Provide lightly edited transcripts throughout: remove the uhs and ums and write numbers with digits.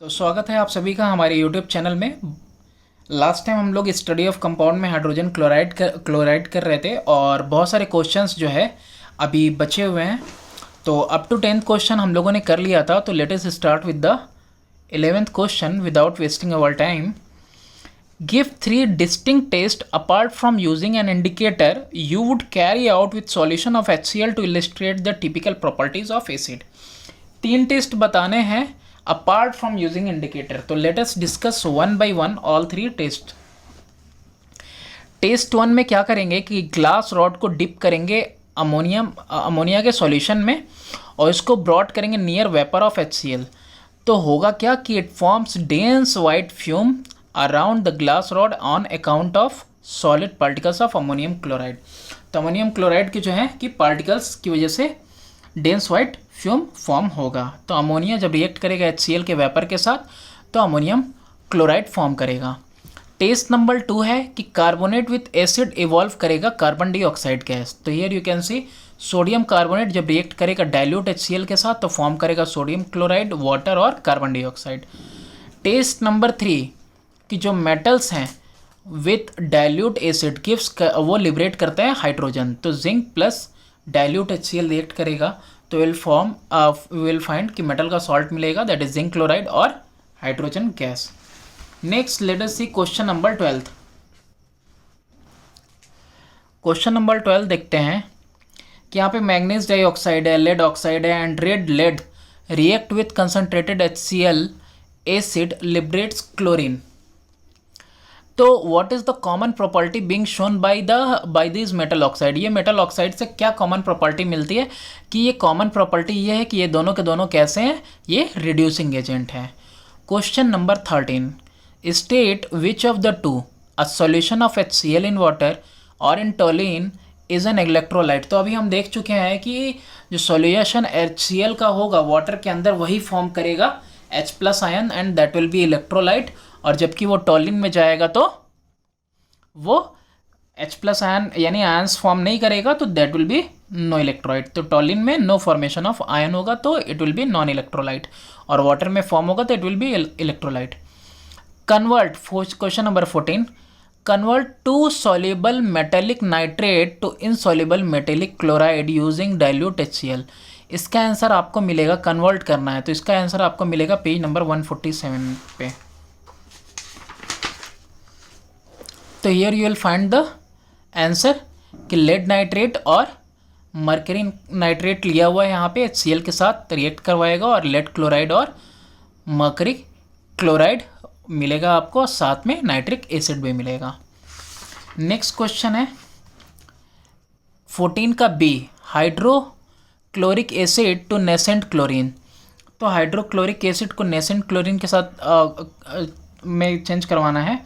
तो स्वागत है आप सभी का हमारे YouTube चैनल में। लास्ट टाइम हम लोग स्टडी ऑफ कंपाउंड में हाइड्रोजन क्लोराइड कर रहे थे और बहुत सारे क्वेश्चंस जो है अभी बचे हुए हैं। तो अप टू 10th क्वेश्चन हम लोगों ने कर लिया था। तो let us start with the 11th question without wasting our time. Give 3 distinct tests apart from using an indicator you would carry out with solution of HCl to illustrate the typical properties of acid। 3 test बताने हैं apart from using indicator. तो let us discuss one by one all 3 test. Test 1 में क्या करेंगे कि glass rod को dip करेंगे ammonia के सॉल्यूशन में और इसको ब्रॉड करेंगे नियर वेपर ऑफ HCl। तो होगा क्या कि it forms dense white fume around the glass rod on account of solid particles of ammonium chloride. तो अमोनियम क्लोराइड के जो है कि पार्टिकल्स की वजह से डेंस वाइट फ्यूम फॉर्म होगा। तो अमोनिया जब रिएक्ट करेगा HCl के वेपर के साथ तो अमोनियम क्लोराइड फॉर्म करेगा। टेस्ट नंबर 2 है कि कार्बोनेट विथ एसिड इवॉल्व करेगा कार्बन डाइऑक्साइड गैस। तो here you can see sodium carbonate जब रिएक्ट करेगा डाइल्यूट HCl के साथ तो फॉर्म करेगा सोडियम क्लोराइड, वाटर और कार्बन डाइऑक्साइड। टेस्ट नंबर 3 कि जो मेटल्स हैं विथ डाइल्यूट एसिड गिव्स वो लिबरेट करते हैं हाइड्रोजन। तो zinc plus dilute HCl react करेगा तो विल फाइंड कि मेटल का सॉल्ट मिलेगा, दैट इज जिंक क्लोराइड और hydrogen gas. Next let us see question number 12। Question number 12 देखते हैं कि यहाँ पे मैग्नीज डाइऑक्साइड है, लेड ऑक्साइड है and red lead react with concentrated HCl acid liberates chlorine. तो what is the common property being shown by this metal oxide. ये metal oxide से क्या कॉमन प्रॉपर्टी मिलती है कि ये कॉमन प्रॉपर्टी ये है कि ये दोनों के दोनों कैसे हैं, ये रिड्यूसिंग एजेंट है। Question number 13 state which of the two a solution of HCl in water और in toluene is an electrolyte. तो अभी हम देख चुके हैं कि जो सॉल्यूशन HCl का होगा वाटर के अंदर वही फॉर्म करेगा H+ ion and that will be electrolyte, और जबकि वो टोलिन में जाएगा तो वो H+ आयन यानी आयंस फॉर्म नहीं करेगा तो that will be no electrolyte. तो टोलिन में नो फॉर्मेशन ऑफ आयन होगा तो it will be non electrolyte, और वाटर में फॉर्म होगा तो it will be electrolyte. Convert question number 14 convert 2 soluble metallic nitrate to insoluble metallic chloride using dilute HCl। इसका answer आपको मिलेगा, कन्वर्ट करना है तो इसका आंसर आपको मिलेगा पेज नंबर 147 पे। तो here you will find the answer कि लेड नाइट्रेट और मर्करी नाइट्रेट लिया हुआ है यहाँ पे HCl के साथ रिएक्ट करवाएगा और लेड क्लोराइड और मर्करी क्लोराइड मिलेगा आपको, साथ में नाइट्रिक एसिड भी मिलेगा। नेक्स्ट क्वेश्चन है 14 का B hydrochloric acid to nascent chlorine. तो हाइड्रोक्लोरिक एसिड को नेसेंट क्लोरीन के साथ में चेंज करवाना है।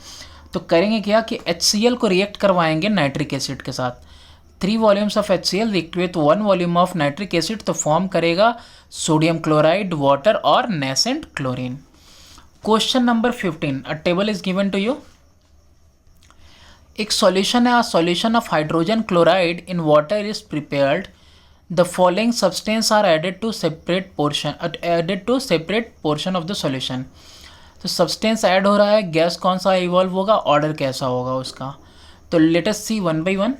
तो करेंगे क्या कि HCl को रिएक्ट करवाएंगे नाइट्रिक एसिड के साथ। 3 volumes of HCl react with 1 volume of nitric acid तो फॉर्म करेगा सोडियम क्लोराइड, वाटर और nascent chlorine. Question number 15 a table is given to you. एक सॉल्यूशन है, solution of hydrogen chloride in water is prepared, the following substance are added to separate portion of the solution. तो substance add हो रहा है, gas कौन सा evolve होगा, order कैसा होगा उसका। तो let us see one by one.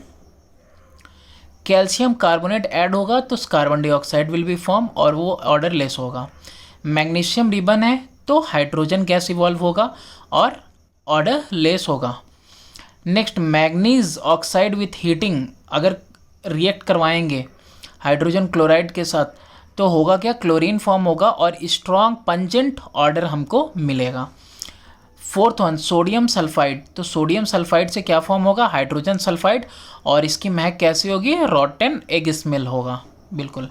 Calcium carbonate add होगा तो carbon dioxide will be form और वो ऑर्डर लेस होगा। मैग्नीशियम रिबन है तो हाइड्रोजन गैस इवॉल्व होगा और ऑर्डर लेस होगा। Next manganese oxide with heating अगर रिएक्ट करवाएंगे हाइड्रोजन क्लोराइड के साथ तो होगा क्या, क्लोरीन फॉर्म होगा और स्ट्रॉन्ग पंजेंट ऑर्डर हमको मिलेगा। 4th one sodium sulphide. तो सोडियम सल्फाइड से क्या फॉर्म होगा, हाइड्रोजन सल्फाइड, और इसकी महक कैसी होगी, रॉटन एग स्मेल होगा बिल्कुल।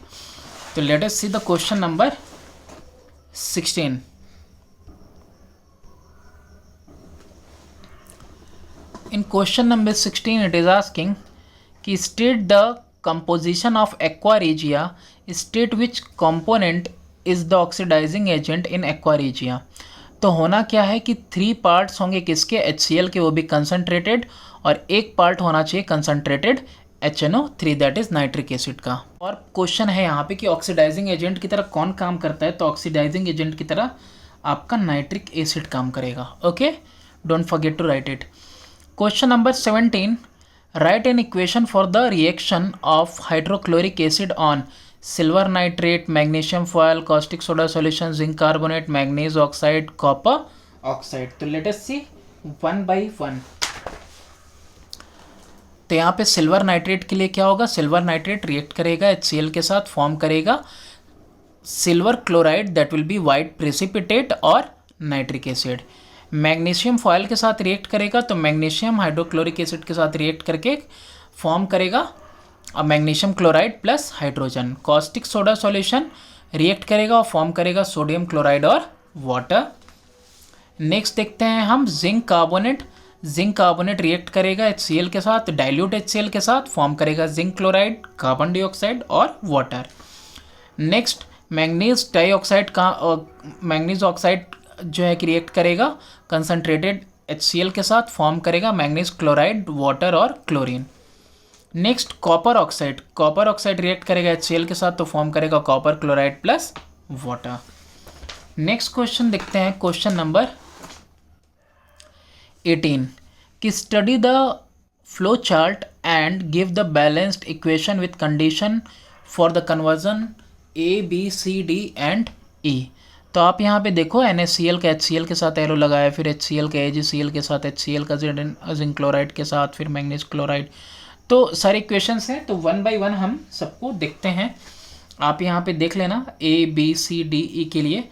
तो let us see the question number 16। In question number 16 it is asking कि state the composition of aqua regia, state which component is the oxidizing agent in aqua regia। तो होना क्या है कि 3 पार्ट्स होंगे किसके, HCl के, वो भी कंसनट्रेटेड, और एक पार्ट होना चाहिए concentrated HNO3 that is nitric acid का। और क्वेश्चन है यहाँ पे कि ऑक्सीडाइजिंग एजेंट की तरह कौन काम करता है। तो ऑक्सीडाइजिंग एजेंट की तरह आपका नाइट्रिक एसिड काम करेगा। Okay, don't forget to write it. Question number 17, write an equation for the reaction of hydrochloric acid on silver nitrate, magnesium foil, caustic soda solution, zinc carbonate, manganese oxide, copper oxide. तो let us see one by one. तो यहाँ पे silver nitrate के लिए क्या होगा, silver nitrate react करेगा HCl के साथ, फॉर्म करेगा silver chloride, that will be white precipitate और नाइट्रिक एसिड। मैग्नीशियम फॉयल के साथ रिएक्ट करेगा तो मैग्नीशियम हाइड्रोक्लोरिक एसिड के साथ रिएक्ट करके फॉर्म करेगा magnesium chloride plus hydrogen. Caustic soda solution react करेगा और फॉर्म करेगा सोडियम क्लोराइड और वाटर। नेक्स्ट देखते हैं हम zinc carbonate. Zinc carbonate react करेगा HCl के साथ, डाइल्यूट HCl के साथ, फॉर्म करेगा जिंक क्लोराइड, कार्बन डाइऑक्साइड और वाटर। नेक्स्ट मैंगनीज डाइऑक्साइड का मैंगनीज ऑक्साइड जो है कि रिएक्ट करेगा कंसनट्रेटेड HCl के साथ, फॉर्म करेगा मैंगनीज क्लोराइड, वाटर और chlorine. Next copper oxide, copper oxide react करेगा HCl के साथ तो फॉर्म करेगा copper chloride plus water. Next question देखते हैं, क्वेश्चन नंबर 18 कि study the flow chart and give the balanced equation with condition for the conversion ABCD and E। तो आप यहाँ पे देखो NaCl का HCl के साथ एरो लगाया, फिर HCl का AgCl के साथ, HCl का जिंक क्लोराइड के साथ, फिर मैंगनीज क्लोराइड। तो सारे इक्वेशंस हैं, तो वन बाय वन हम सबको देखते हैं। आप यहाँ पे देख लेना ABCDE के लिए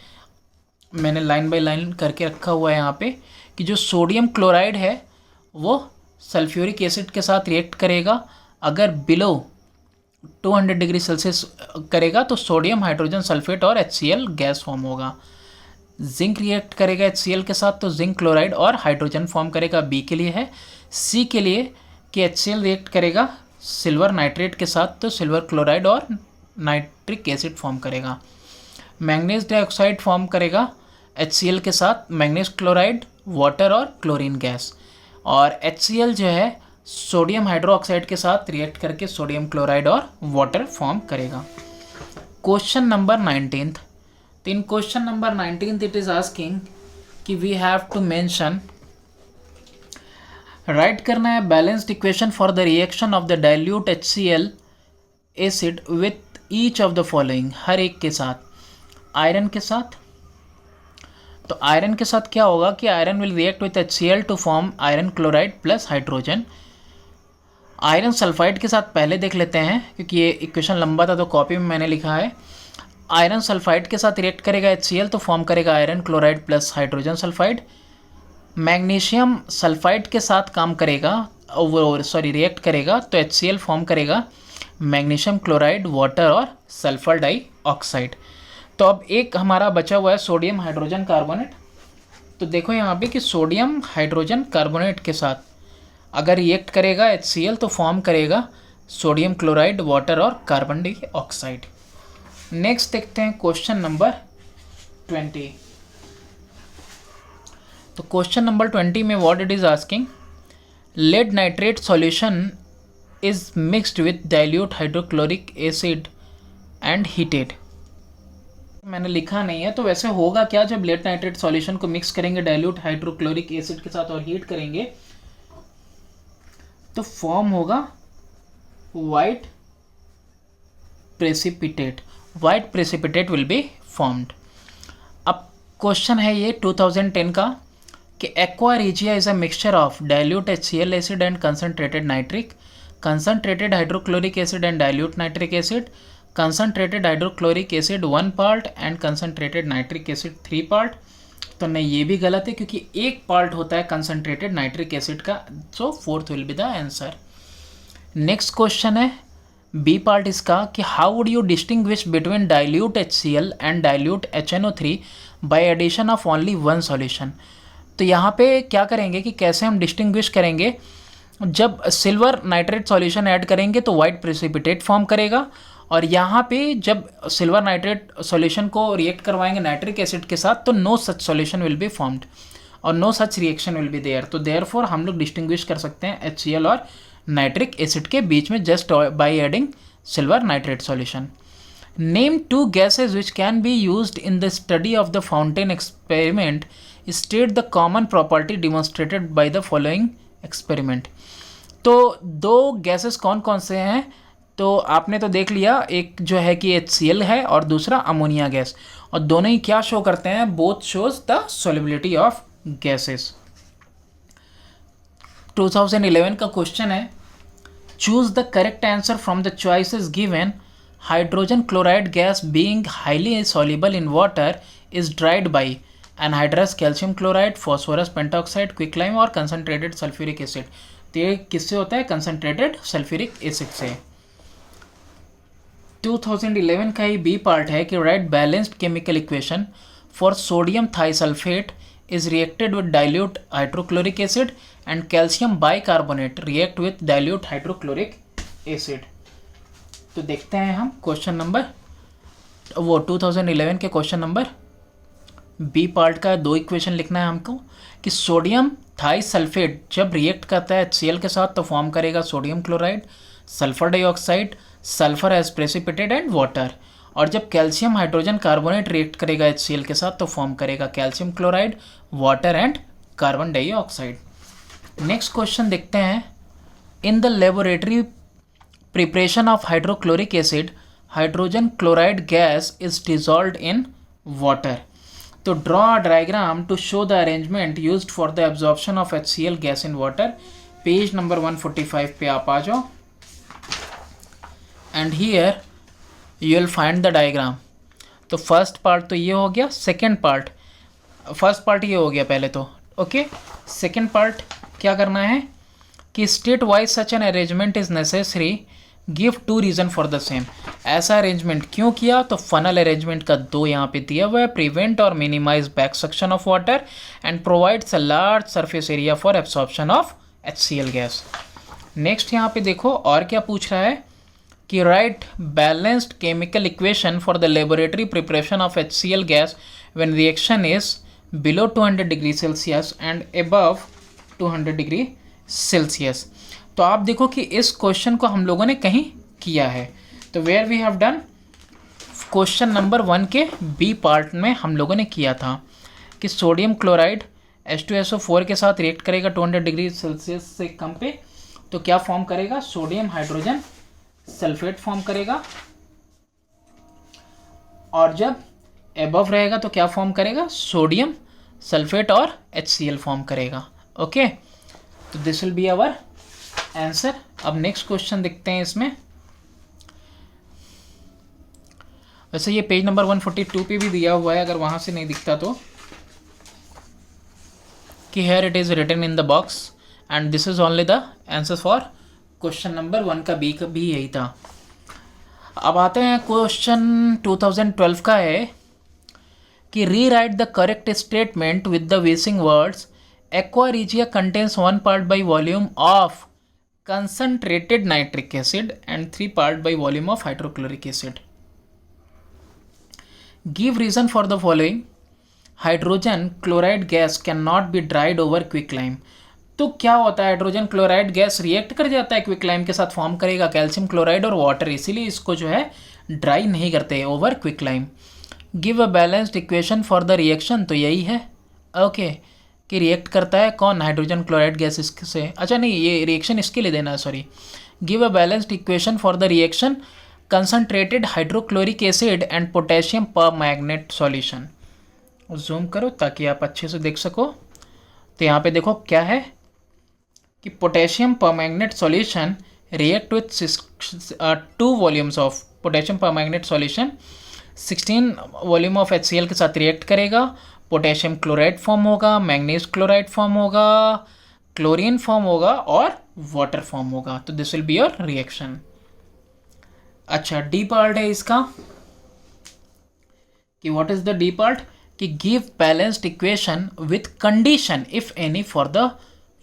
मैंने लाइन बाय लाइन करके रखा हुआ है यहाँ पे कि जो सोडियम क्लोराइड है वो सल्फ्यूरिक एसिड के साथ रिएक्ट करेगा, अगर बिलो 200 डिग्री सेल्सियस करेगा तो सोडियम हाइड्रोजन सल्फेट और HCl गैस फॉर्म होगा। जिंक रिएक्ट करेगा HCl के साथ तो जिंक क्लोराइड और हाइड्रोजन फॉर्म करेगा, B के लिए है। C के लिए कि HCl रिएक्ट करेगा सिल्वर नाइट्रेट के साथ तो सिल्वर क्लोराइड और नाइट्रिक एसिड फॉर्म करेगा। मैंगनीज डाइऑक्साइड फॉर्म करेगा HCl के साथ मैंगनीज क्लोराइड, वाटर और क्लोरीन गैस। और HCl जो है सोडियम हाइड्रोक्साइड के साथ रिएक्ट करके सोडियम क्लोराइड और वाटर फॉर्म करेगा। क्वेश्चन नंबर 19, तो in question number 19 it is asking कि we have to mention, write करना है balanced equation for the reaction of the dilute HCl acid with each of the following, हर एक के साथ। आयरन के साथ, तो आयरन के साथ क्या होगा कि iron will react with HCl to form iron chloride plus hydrogen. Iron sulphide के साथ पहले देख लेते हैं क्योंकि ये इक्वेशन लंबा था तो कॉपी में मैंने लिखा है। आयरन सल्फाइड के साथ रिएक्ट करेगा HCl तो फॉर्म करेगा iron chloride plus hydrogen sulphide. Magnesium sulphide के साथ काम करेगा रिएक्ट करेगा तो HCl फॉर्म करेगा मैग्नीशियम क्लोराइड, वाटर और सल्फर डाइऑक्साइड। तो अब एक हमारा बचा हुआ है सोडियम हाइड्रोजन कार्बोनेट। तो देखो यहाँ पे कि सोडियम हाइड्रोजन कार्बोनेट के साथ अगर रिएक्ट करेगा HCl तो फॉर्म करेगा सोडियम क्लोराइड, वाटर और कार्बन डाइऑक्साइड। नेक्स्ट देखते हैं क्वेश्चन नंबर 20। तो क्वेश्चन नंबर 20 में what it is asking, lead nitrate solution is mixed with dilute hydrochloric acid and heated. मैंने लिखा नहीं है तो वैसे होगा क्या, जब लेड नाइट्रेट सॉल्यूशन को मिक्स करेंगे डाइल्यूट हाइड्रोक्लोरिक एसिड के साथ और हीट करेंगे तो फॉर्म होगा white precipitate. White precipitate will be formed. अब क्वेश्चन है ये 2010 का कि aqua regia is a mixture of dilute HCl acid and concentrated nitric, concentrated hydrochloric acid and dilute nitric acid, concentrated hydrochloric acid 1 part and concentrated nitric acid 3 part. तो नहीं, ये भी गलत है क्योंकि एक पार्ट होता है कंसनट्रेटेड नाइट्रिक एसिड का, so fourth will be the answer. Next question है बी पार्ट इसका कि how would you distinguish between dilute HCl and dilute HNO3 by addition of only one solution. तो यहाँ पे क्या करेंगे कि कैसे हम डिस्टिंग्विश करेंगे, जब सिल्वर नाइट्रेट सॉल्यूशन ऐड करेंगे तो वाइट प्रेसिपिटेट फॉर्म करेगा, और यहाँ पे जब सिल्वर नाइट्रेट सॉल्यूशन को रिएक्ट करवाएंगे नाइट्रिक एसिड के साथ तो no such solution will be formed और no such reaction will be there. तो देयरफॉर हम लोग डिस्टिंग्विश कर सकते हैं HCl और नाइट्रिक एसिड के बीच में just by adding silver nitrate solution. Name to gases which can be used in the study of the fountain experiment, state the common property demonstrated by the following experiment. तो दो gases कौन कौन से हैं, तो आपने तो देख लिया, एक जो है कि HCl है और दूसरा अमोनिया गैस, और दोनों ही क्या शो करते हैं, both shows the solubility of gases. 2011 का क्वेश्चन है, choose the correct answer from the choices given. Hydrogen chloride gas being highly soluble in water is dried by anhydrous calcium chloride, phosphorus pentoxide, quicklime और concentrated sulphuric acid. तो ये किससे होता है, concentrated sulphuric acid से। 2011 का ही B part है कि write balanced chemical equation for sodium thiosulphate is reacted with dilute hydrochloric acid and calcium bicarbonate react with dilute hydrochloric acid। तो देखते हैं हम क्वेश्चन नंबर, वो 2011 के क्वेश्चन नंबर बी पार्ट का दो इक्वेशन लिखना है हमको कि सोडियम थाइसल्फेट जब रिएक्ट करता है HCl के साथ तो फॉर्म करेगा sodium chloride, sulphur dioxide, sulphur as precipitate and water, और जब कैल्शियम हाइड्रोजन कार्बोनेट रिएक्ट करेगा HCl के साथ तो फॉर्म करेगा calcium chloride, water and carbon dioxide. Next question देखते हैं, in the laboratory preparation of hydrochloric acid hydrogen chloride gas is dissolved in water. तो draw a diagram to show the arrangement used for the absorption of HCl gas in water. Page number 145 पे आप आ जाओ and here you will find the diagram. तो first part तो ये हो गया, second part, first part ये हो गया पहले तो, ओके। सेकेंड पार्ट क्या करना है कि state wise such an arrangement is necessary, give two reason for the same. ऐसा अरेंजमेंट क्यों किया, तो फनल अरेंजमेंट का दो यहाँ पे दिया हुआ है, प्रिवेंट और minimise back suction of water and provides a large surface area for absorption of HCl gas. Next यहाँ पे देखो और क्या पूछ रहा है कि write balanced chemical equation for the laboratory preparation of HCl gas when reaction is below 200 degree Celsius and above 200 degree Celsius. तो आप देखो कि इस क्वेश्चन को हम लोगों ने कहीं किया है, तो where we have done, question number 1 के बी पार्ट में हम लोगों ने किया था कि सोडियम क्लोराइड H2SO4 के साथ रिएक्ट करेगा 200 डिग्री सेल्सियस से कम पे, तो क्या फॉर्म करेगा, सोडियम हाइड्रोजन सल्फेट फॉर्म करेगा, और जब एबव रहेगा तो क्या फॉर्म करेगा, सोडियम सल्फेट और HCl फॉर्म करेगा, ओके। तो this will be our answer. अब नेक्स्ट क्वेश्चन देखते हैं इसमें। वैसे ये पेज नंबर 142 पे भी दिया हुआ है, अगर वहां से नहीं दिखता तो, कि here it is written in the box and this is only the answer for question number 1 का भी यही था। अब आते हैं क्वेश्चन 2012 का है कि rewrite the correct statement with the wasting words, aqua regia contains 1 part by volume of concentrated nitric acid and 3 part by volume of hydrochloric acid. Give reason for the following. Hydrogen chloride gas cannot be dried over quicklime. तो क्या होता है, hydrogen chloride gas react कर जाता है quicklime के साथ, form करेगा कैल्शियम क्लोराइड और वाटर, इसीलिए इसको जो है ड्राई नहीं करते over quicklime. Give a balanced equation for the reaction, तो यही है, ओके, कि रिएक्ट करता है कौन, हाइड्रोजन क्लोराइड गैस इससे, अच्छा नहीं ये रिएक्शन इसके लिए देना है, sorry. Give a balanced equation for the reaction concentrated hydrochloric acid and potassium permanganate solution. Zoom करो ताकि आप अच्छे से देख सको। तो यहाँ पे देखो क्या है कि potassium permanganate solution react with 2 volumes of potassium permanganate solution 16 volume of HCl के साथ रिएक्ट करेगा, पोटेशियम क्लोराइड फॉर्म होगा, मैंगनीज क्लोराइड फॉर्म होगा, क्लोरीन फॉर्म होगा और वाटर फॉर्म होगा। तो this will be your reaction. अच्छा, डी पार्ट है इसका कि what is the D part, कि give balanced equation with condition if any for the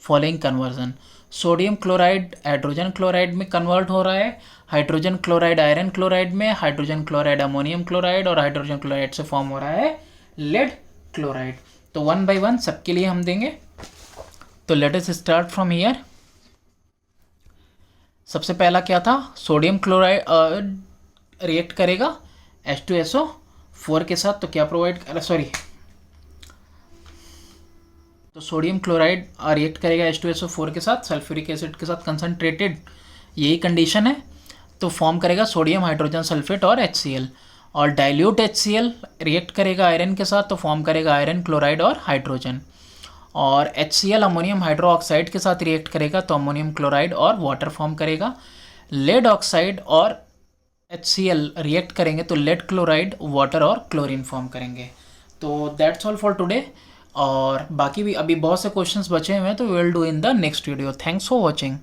following conversion. Sodium chloride hydrogen chloride में कन्वर्ट हो रहा है, हाइड्रोजन क्लोराइड आयरन क्लोराइड में, हाइड्रोजन क्लोराइड अमोनियम क्लोराइड और हाइड्रोजन क्लोराइड से form हो रहा है लेड क्लोराइड। तो 1 by 1 सबके लिए हम देंगे। तो let us start from here. सबसे पहला क्या था, सोडियम क्लोराइड रिएक्ट करेगा H2SO4 के साथ, तो क्या प्रोवाइड, सॉरी, तो सोडियम क्लोराइड रिएक्ट करेगा H2SO4 के साथ, सल्फ्यूरिक एसिड के साथ कंसनट्रेटेड, यही कंडीशन है, तो फॉर्म करेगा सोडियम हाइड्रोजन सल्फेट और HCl। और डाइल्यूट HCl रिएक्ट करेगा आयरन के साथ, तो फॉर्म करेगा आयरन क्लोराइड और हाइड्रोजन। और HCl अमोनियम हाइड्रोक्साइड के साथ रिएक्ट करेगा, तो अमोनियम क्लोराइड और वाटर फॉर्म करेगा। लेड ऑक्साइड और HCl रिएक्ट करेंगे तो लेड क्लोराइड, वाटर और क्लोरीन फॉर्म करेंगे। तो दैट्स ऑल फॉर टुडे। और बाकी भी अभी बहुत से क्वेश्चंस बचे हुए हैं, तो we will do in the next video. Thanks for watching.